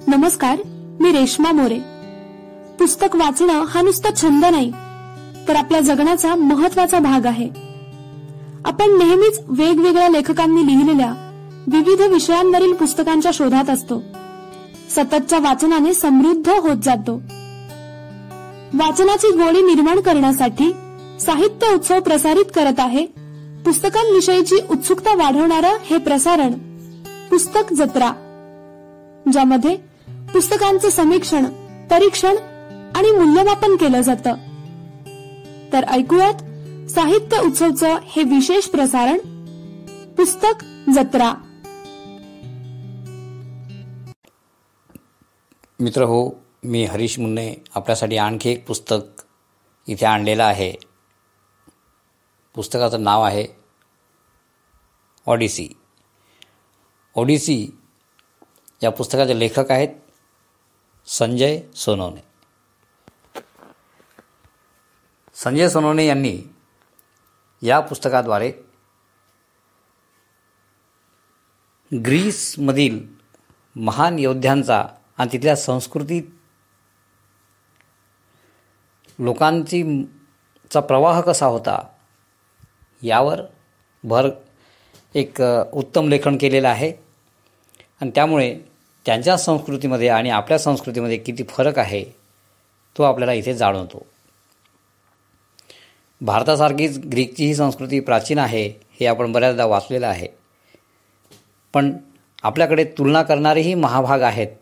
नमस्कार, मी रेश्मा मोरे. पुस्तक वाचणं हा नुसता छंद नाही, तर आपल्या जगण्याचा महत्वाचा भाग आहे. आपण नेहमीच वेगवेगळ्या लेखकांनी लिहिलेल्या विविध विषयांवरील पुस्तकांच्या शोधात असतो. सततच्या वाचनाने समृद्ध होत जातो. वाचनाची गोडी निर्माण करण्यासाठी साहित्य उत्सव प्रसारित करत आहे पुस्तकांविषयीची उत्सुकता वाढवणारं हे प्रसारण पुस्तक जत्रा, ज्यामध्ये पुस्तकांचं समीक्षण, परीक्षण आणि मूल्यमापन केलं जातं. तर ऐकूयात साहित्य उत्सवचं हे विशेष प्रसारण पुस्तक जत्रा. मित्र हो, मी हरीश मुन्ने आपल्यासाठी आणखी एक पुस्तक इथे आणलेलं आहे. पुस्तकाचं नाव आहे ओडिसी. ओडिसी या पुस्तकाचे लेखक आहेत संजय सोनवणे. संजय सोनवणे यांनी या पुस्तकाद्वारे ग्रीसमधील महान योद्ध्यांचा आणि तिथल्या संस्कृतीत लोकांचा प्रवाह कसा होता यावर एक उत्तम लेखन केलेलं आहे. आणि त्यामुळे त्यांच्या संस्कृतीमध्ये आणि आपल्या संस्कृतीमध्ये किती फरक आहे तो आपल्याला इथे जाणवतो. भारतासारखीच ग्रीकची ही संस्कृती प्राचीन आहे हे आपण बऱ्याचदा वाचलेलं आहे. पण आपल्याकडे तुलना करणारेही महाभाग आहेत.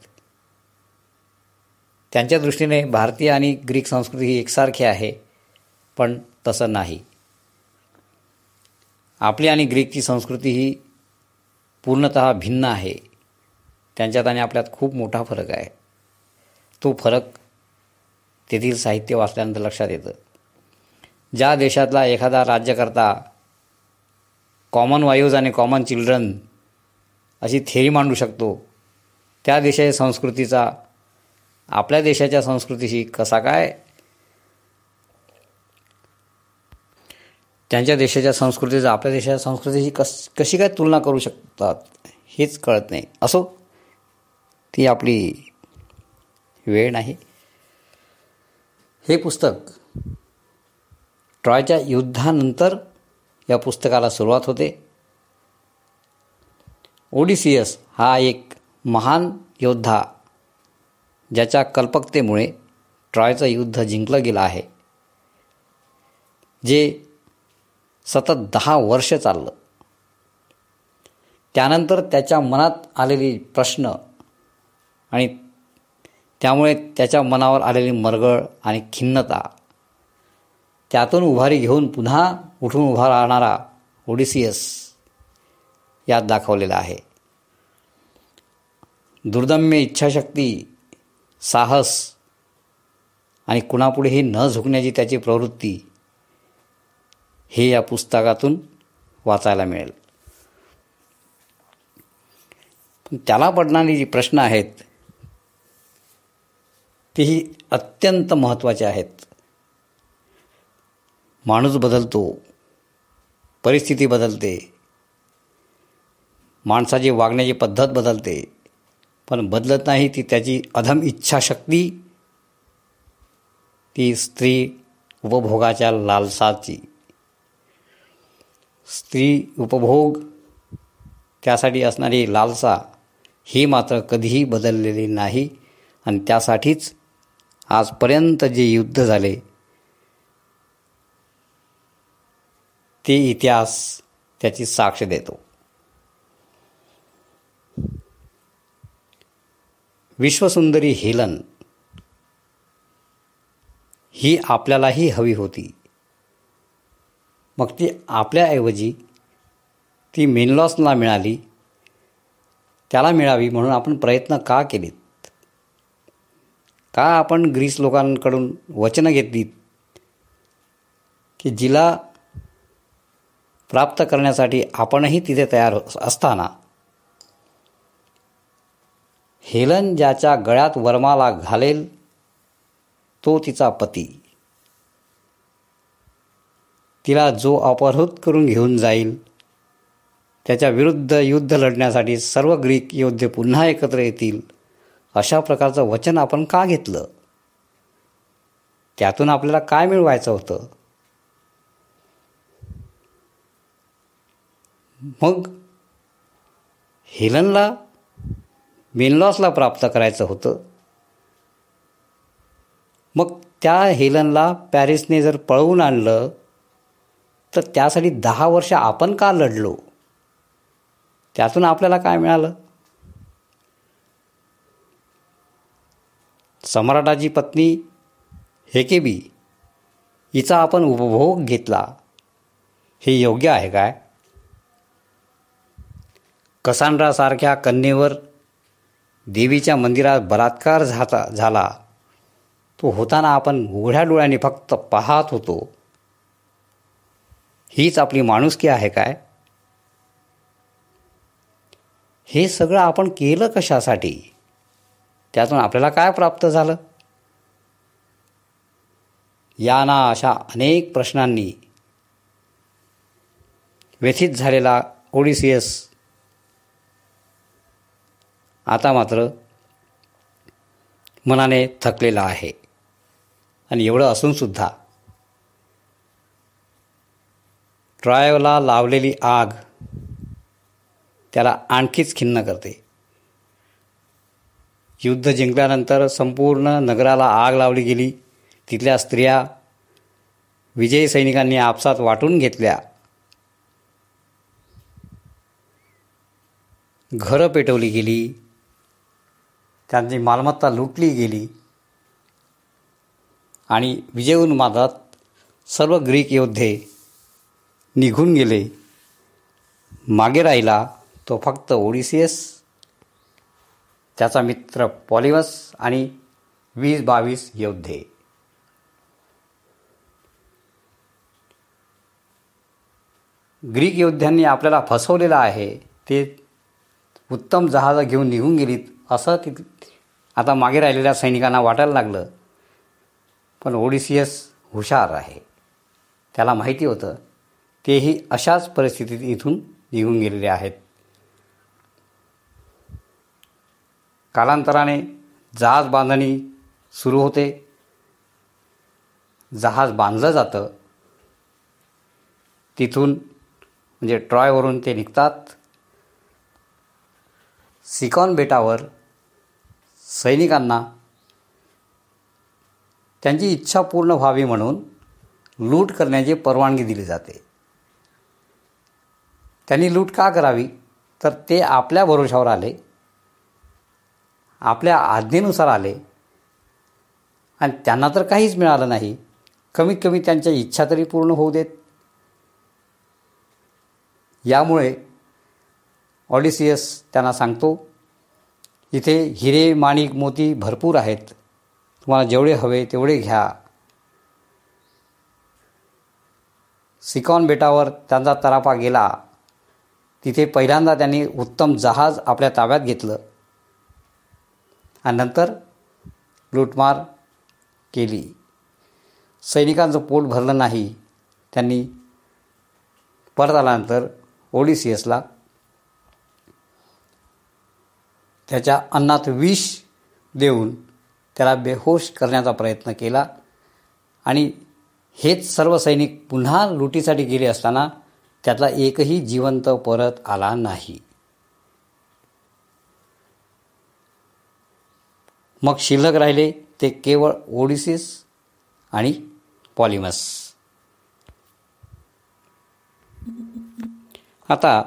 त्यांच्या दृष्टीने भारतीय आणि ग्रीक संस्कृती ही एकसारखी आहे, पण तसं नाही. आपली आणि ग्रीकची संस्कृती ही पूर्णतः भिन्न आहे. त्यांच्यात आणि आपल्यात खूप मोठा फरक आहे. तो फरक तेथील साहित्य वाचल्यानंतर लक्षात येतं. ज्या देशातला एखादा राज्यकर्ता कॉमन वायूज आणि कॉमन चिल्ड्रन अशी थेरी मांडू शकतो, त्या देशाच्या संस्कृतीचा आपल्या देशाच्या संस्कृतीशी कसा काय, त्यांच्या देशाच्या संस्कृतीचा आपल्या देशाच्या संस्कृतीशी कशी काय तुलना करू शकतात हेच कळत नाही. असो, ती आपली वेळ नाही. हे पुस्तक ट्रॉयच्या युद्धानंतर या पुस्तकाला सुरुवात होते. ओडिसियस हा एक महान योद्धा ज्याच्या कल्पकतेमुळे ट्रॉयचं युद्ध जिंकलं गेलं आहे, जे सतत 10 वर्ष चाललं. त्यानंतर त्याच्या मनात आलेली प्रश्न आणि त्यामुळे त्याच्या मनावर आलेली मरगळ आणि खिन्नता, त्यातून उभारी घेऊन पुन्हा उठून उभा राहणारा ओडिसियस यात दाखवलेला आहे. दुर्दम्य इच्छाशक्ती, साहस आणि कुणापुढेही न झुकण्याची त्याची प्रवृत्ती हे या पुस्तकातून वाचायला मिळेल. पण त्याला पडणारी जी प्रश्न आहेत तीही अत्यंत महत्त्वाचे आहेत. माणूस बदलतो, परिस्थिती बदलते, माणसाची वागण्याची पद्धत बदलते, पण बदलत नाही ती त्याची अधम इच्छाशक्ती, ती स्त्री उपभोगाच्या लालसाची. स्त्री उपभोग त्यासाठी असणारी लालसा ही मात्र कधीही बदललेली नाही. आणि त्यासाठीच आजपर्यंत जे युद्ध झाले ते इतिहास त्याची साक्ष देतो. विश्वसुंदरी हेलन ही आपल्यालाही हवी होती. मग ती आपल्याऐवजी ती मेनलॉसला मिळाली. त्याला मिळावी म्हणून आपण प्रयत्न का केलेत? का आपण ग्रीस लोकांकडून वचनं घेतलीत की जिला प्राप्त करण्यासाठी आपणही तिथे तयार असताना हेलन ज्याच्या गळ्यात वरमाला घालेल तो तिचा पती, तिला जो अपहृत करून घेऊन जाईल त्याच्या विरुद्ध युद्ध लढण्यासाठी सर्व ग्रीक योद्धे पुन्हा एकत्र येतील अशा प्रकारचं वचन आपण का घेतलं? त्यातून आपल्याला काय मिळवायचं होतं? मग हेलनला मेनलॉसला प्राप्त करायचं होतं. मग त्या हेलनला पॅरिसने जर पळवून आणलं तर त्यासाठी 10 वर्ष आपण का लढलो? त्यातून आपल्याला काय मिळालं? सम्राटाची पत्नी हेकेबी हिचा आपण उपभोग घेतला, हे योग्य आहे काय? कसांड्रासारख्या कन्येवर देवीच्या मंदिरात बलात्कार झाला, तो होताना आपण उघड्या डोळ्यांनी फक्त पाहत होतो. हीच आपली माणुसकी आहे काय? हे सगळं आपण केलं कशासाठी? त्यातून आपल्याला काय प्राप्त झालं? या ना अशा अनेक प्रश्नांनी व्यथित झालेला ओडिसियस आता मात्र मनाने थकलेला आहे. आणि एवढं असूनसुद्धा ट्रॉयला लावलेली आग त्याला आणखीच खिन्न करते. युद्ध जिंकल्यानंतर संपूर्ण नगराला आग लावली गेली. तिथल्या स्त्रिया विजयी सैनिकांनी आपसात वाटून घेतल्या. घरं पेटवली गेली, त्यांची मालमत्ता लुटली गेली आणि विजय उन्मादात सर्व ग्रीक योद्धे निघून गेले. मागे राहिला तो फक्त ओडिसियस, त्याचा मित्र पॉलिबस आणि 20-22 योद्धे. ग्रीक योद्ध्यांनी आपल्याला फसवलेलं आहे, ते उत्तम जहाज घेऊन निघून गेलीत असं आता मागे राहिलेल्या सैनिकांना वाटायला लागलं. पण ओडिसियस हुशार आहे, त्याला माहिती होतं तेही अशाच परिस्थितीत इथून निघून गेलेले आहेत. कालांतराने जहाज बांधणी सुरू होते. जहाज बांधलं जातं. तिथून म्हणजे ट्रॉयवरून ते निघतात. सिकॉन बेटावर सैनिकांना त्यांची इच्छा पूर्ण व्हावी म्हणून लूट करण्याची परवानगी दिली जाते. त्यांनी लूट का करावी? तर ते आपल्या भरोशावर आले, आपल्या आज्ञेनुसार आले आणि त्यांना तर काहीच मिळालं नाही. कमीत कमी त्यांच्या इच्छा तरी पूर्ण होऊ देत. यामुळे ऑडिसियस त्यांना सांगतो, इथे हिरे, माणिक, मोती भरपूर आहेत, तुम्हाला जेवढे हवे तेवढे घ्या. सिकॉन बेटावर त्यांचा तराफा गेला. तिथे पहिल्यांदा त्यांनी उत्तम जहाज आपल्या ताब्यात घेतलं आणि नंतर लूटमार केली. सैनिकांचं पोट भरलं नाही. त्यांनी परत आल्यानंतर ओडिसियसला त्याच्या अन्नात विष देऊन त्याला बेहोश करण्याचा प्रयत्न केला आणि हेच सर्व सैनिक पुन्हा लुटीसाठी गेले असताना त्यातला एकही जिवंत परत आला नाही. मग शिल्लक राहिले ते केवळ ओडिसियस आणि पॉलिबस. आता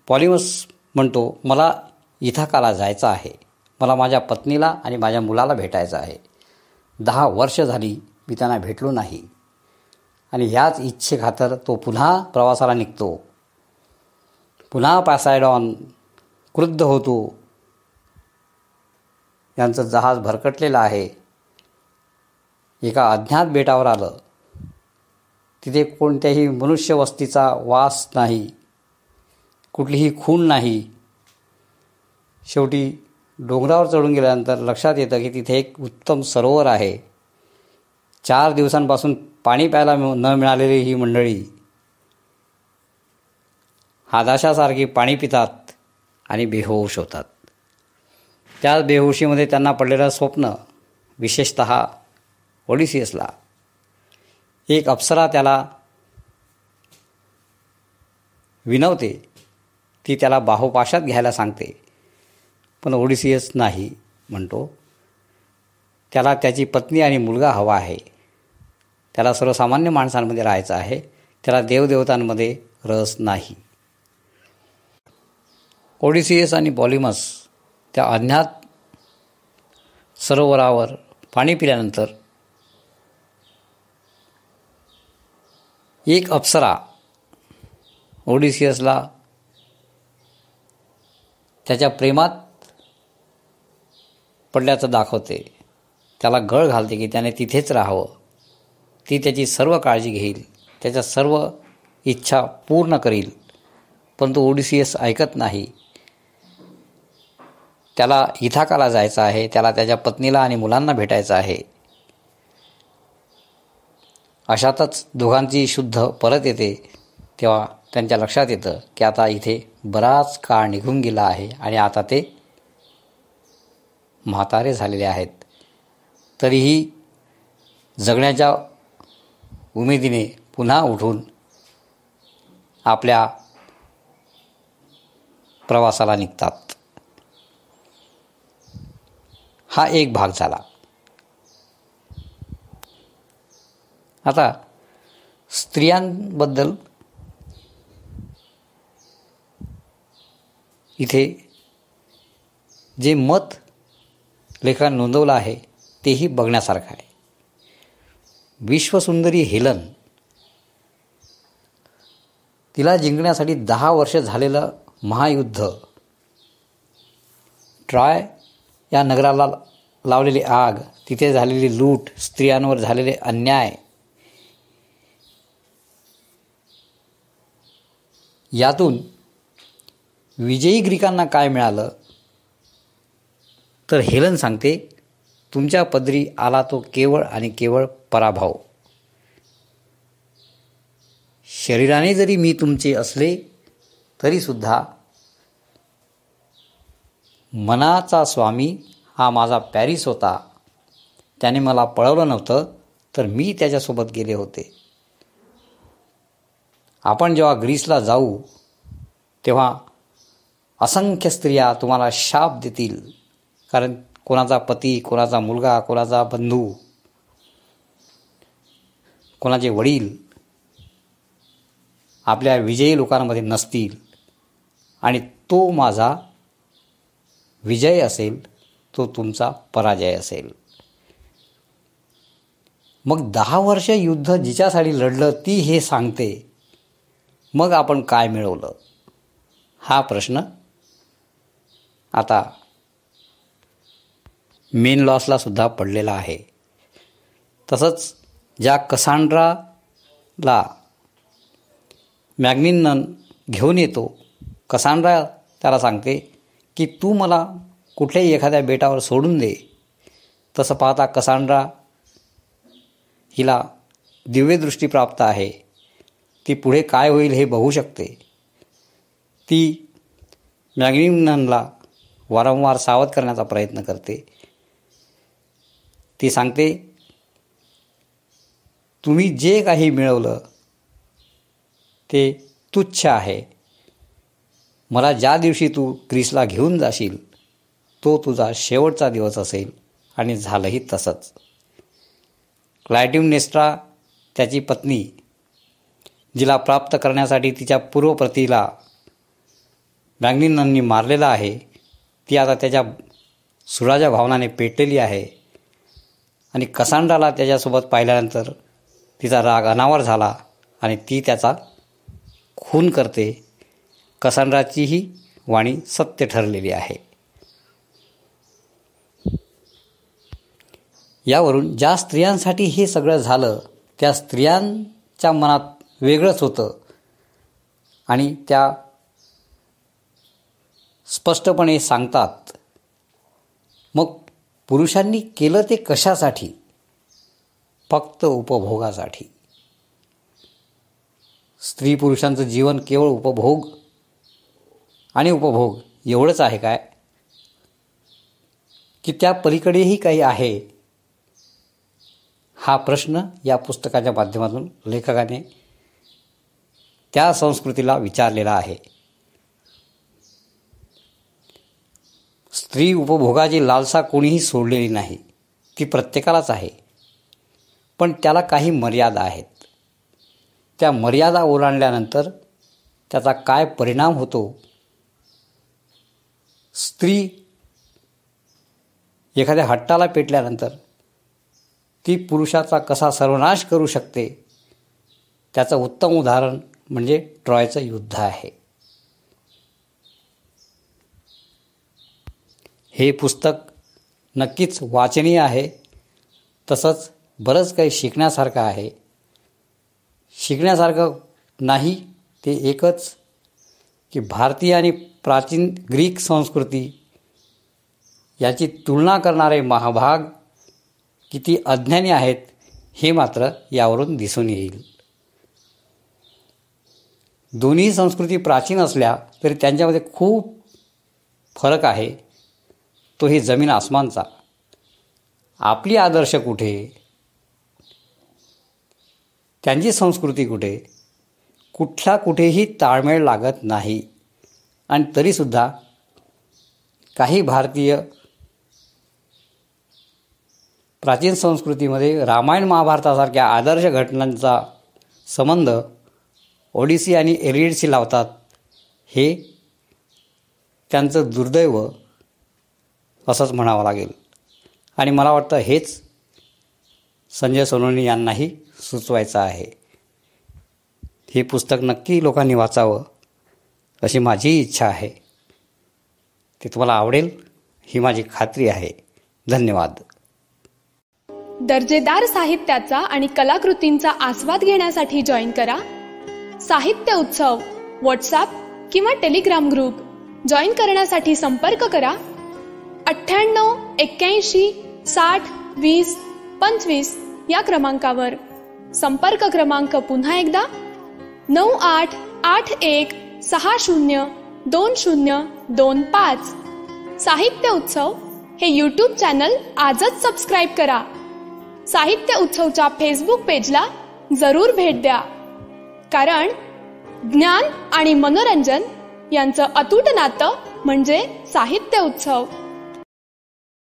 पॉलिबस म्हणतो, मला इथाकाला जायचं आहे. मला माझ्या पत्नीला आणि माझ्या मुलाला भेटायचं आहे. 10 वर्ष झाली मी त्यांना भेटलो नाही आणि ह्याच इच्छेखातर तो पुन्हा प्रवासाला निघतो. पुन्हा पॉसायडॉन क्रुद्ध होतो. यांचं जहाज भरकटलेलं आहे. एका अज्ञात बेटावर आलं. तिथे कोणत्याही मनुष्यवस्तीचा वास नाही, कुठलीही खूण नाही. शेवटी डोंगरावर चढून गेल्यानंतर लक्षात येतं की तिथे एक उत्तम सरोवर आहे. 4 दिवसांपासून पाणी प्यायला न मिळालेली ही मंडळी हादाशासारखी पाणी पितात आणि बेहोश होतात. त्या बेहोशीमध्ये त्यांना पडलेलं स्वप्न, विशेषत ओडिसियसला एक अप्सरा त्याला विनवते. ती त्याला बाहुपाशात घ्यायला सांगते, पण ओडिसियस नाही म्हणतो. त्याला त्याची पत्नी आणि मुलगा हवा आहे. त्याला सर्वसामान्य माणसांमध्ये राहायचं आहे. त्याला देवदेवतांमध्ये रस नाही. ओडिसियस आणि पॉलिमस त्या अज्ञात सरोवरावर पाणी पिल्यानंतर एक अप्सरा ओडिसियसला त्याच्या प्रेमात पडल्याचं दाखवते. त्याला गळ घालते की त्याने तिथेच राहावं. ती त्याची सर्व काळजी घेईल, त्याच्या सर्व इच्छा पूर्ण करील. पण तो ओडिसियस ऐकत नाही. त्याला इथाकाला जायचं आहे. त्याला त्याच्या पत्नीला आणि मुलांना भेटायचं आहे. अशातच दोघांची शुद्ध परत येते. तेव्हा त्यांच्या लक्षात येतं की आता इथे बराच काळ निघून गेला आहे आणि आता ते म्हातारे झालेले आहेत. तरीही जगण्याच्या उमेदीने पुन्हा उठून आपल्या प्रवासाला निघतात. हा एक भाग झाला. आता स्त्रियांबद्दल इथे जे मत लेखकाने नोंदवलं आहे तेही बघण्यासारखं आहे. विश्वसुंदरी हेलन, तिला जिंकण्यासाठी 10 वर्ष झालेलं महायुद्ध, ट्रॉय या नगराला लावलेली आग, तिथे झालेली लूट, स्त्रियांवर झालेले अन्याय, यातून विजयी ग्रीकांना काय मिळालं तर हेलन सांगते, तुमच्या पदरी आला तो केवळ आणि केवळ पराभव. शरीराने जरी मी तुमचे असले तरीसुद्धा मनाचा स्वामी हा माझा पॅरिस होता. त्याने मला पळवलं नव्हतं तर मी त्याच्यासोबत गेले होते. आपण जेव्हा ग्रीसला जाऊ तेव्हा असंख्य स्त्रिया तुम्हाला शाप देतील, कारण कोणाचा पती, कोणाचा मुलगा, कोणाचा बंधू, कोणाचे वडील आपल्या विजयी लोकांमध्ये नसतील आणि तो माझा विजय असेल, तो तुमचा पराजय असेल. मग 10 वर्ष युद्ध जिच्यासाठी लढलं ती हे सांगते, मग आपण काय मिळवलं? हा प्रश्न आता मेनलॉसला सुद्धा पडलेला आहे. तसंच ज्या कसांड्राला मॅग्निनन घेऊन येतो, कसांड्रा त्याला सांगते की तू मला कुठल्याही एखाद्या बेटावर सोडून दे. तसं पाहता कसांड्रा हिला दिव्यदृष्टी प्राप्त आहे. ती पुढे काय होईल हे बघू शकते. ती मॅग्निननला वारंवार सावध करण्याचा प्रयत्न करते. ती सांगते, तुम्ही जे काही मिळवलं ते तुच्छ आहे. मला ज्या दिवशी तू ग्रीसला घेऊन जाशील तो तुझा शेवटचा दिवस असेल. आणि झालंही तसंच. क्लायटिमनेस्ट्रा त्याची पत्नी, जिला प्राप्त करण्यासाठी तिच्या पूर्वप्रतीला मॅग्निनननी मारलेला आहे, ती आता त्याच्या सुराच्या भावनाने पेटलेली आहे. आणि कसांड्राला त्याच्यासोबत पाहिल्यानंतर तिचा राग अनावर झाला आणि ती त्याचा खून करते. कसांड्राचीही वाणी सत्य ठरलेली आहे. यावरून ज्या स्त्रियांसाठी हे सगळं झालं त्या स्त्रियांच्या मनात वेगळंच होतं आणि त्या स्पष्टपणे सांगतात. मग पुरुषांनी केलं ते कशासाठी? फक्त उपभोगासाठी. स्त्री पुरुषांचं जीवन केवळ उपभोग आणि उपभोग एवढंच आहे काय, की त्या पलीकडेही काही आहे? हा प्रश्न या पुस्तकाच्या माध्यमातून लेखकाने त्या संस्कृतीला विचारलेला आहे. स्त्री उपभोगाची लालसा कोणीही सोडलेली नाही, ती प्रत्येकालाच आहे. पण त्याला काही मर्यादा आहेत. त्या मर्यादा ओलांडल्यानंतर त्याचा काय परिणाम होतो, स्त्री एखाद्या हट्टाला पेटल्यानंतर ती पुरुषाचा कसा सर्वनाश करू शकते, त्याचं उत्तम उदाहरण म्हणजे ट्रॉयचं युद्ध आहे. हे पुस्तक नक्कीच वाचनीय आहे. तसंच बरंच काही शिकण्यासारखं आहे. शिकण्यासारखं नाही ते एकच, की भारतीय आणि प्राचीन ग्रीक संस्कृती याची तुलना करणारे महाभाग किती अज्ञानी आहेत हे मात्र यावरून दिसून येईल. दोन्ही संस्कृती प्राचीन असल्या तरी त्यांच्यामध्ये खूप फरक आहे, तो ही जमीन आसमानचा. आपली आदर्श कुठे, त्यांची संस्कृती कुठे, कुठेही ताळमेळ लागत नाही. आणि तरीसुद्धा काही भारतीय प्राचीन संस्कृतीमध्ये रामायण महाभारतासारख्या आदर्श घटनांचा संबंध ओडिसी आणि एलियडशी लावतात. हे त्यांचं दुर्दैव असंच म्हणावं लागेल. आणि मला वाटतं हेच संजय सोनवणे यांनाही सुचवायचं आहे. हे पुस्तक नक्की लोकांनी वाचावं अशी माझी इच्छा आहे. ते तुम्हाला आवडेल ही माझी खात्री आहे. धन्यवाद. दर्जेदार साहित्याचा आणि कलाकृतींचा आस्वाद घेण्यासाठी जॉईन करा साहित्य उत्सव व्हॉट्सॲप किंवा टेलिग्राम ग्रुप. जॉईन करण्यासाठी संपर्क करा 98 81 60 20 25 या क्रमांकावर. संपर्क क्रमांक पुन्हा एकदा 9881 60 2025. साहित्य उत्सव हे यूट्यूब चॅनल आजच सबस्क्राईब करा. साहित्य उत्सवच्या फेसबुक पेजला जरूर भेट द्या, कारण ज्ञान आणि मनोरंजन यांचं अतूट नातं म्हणजे साहित्य उत्सव.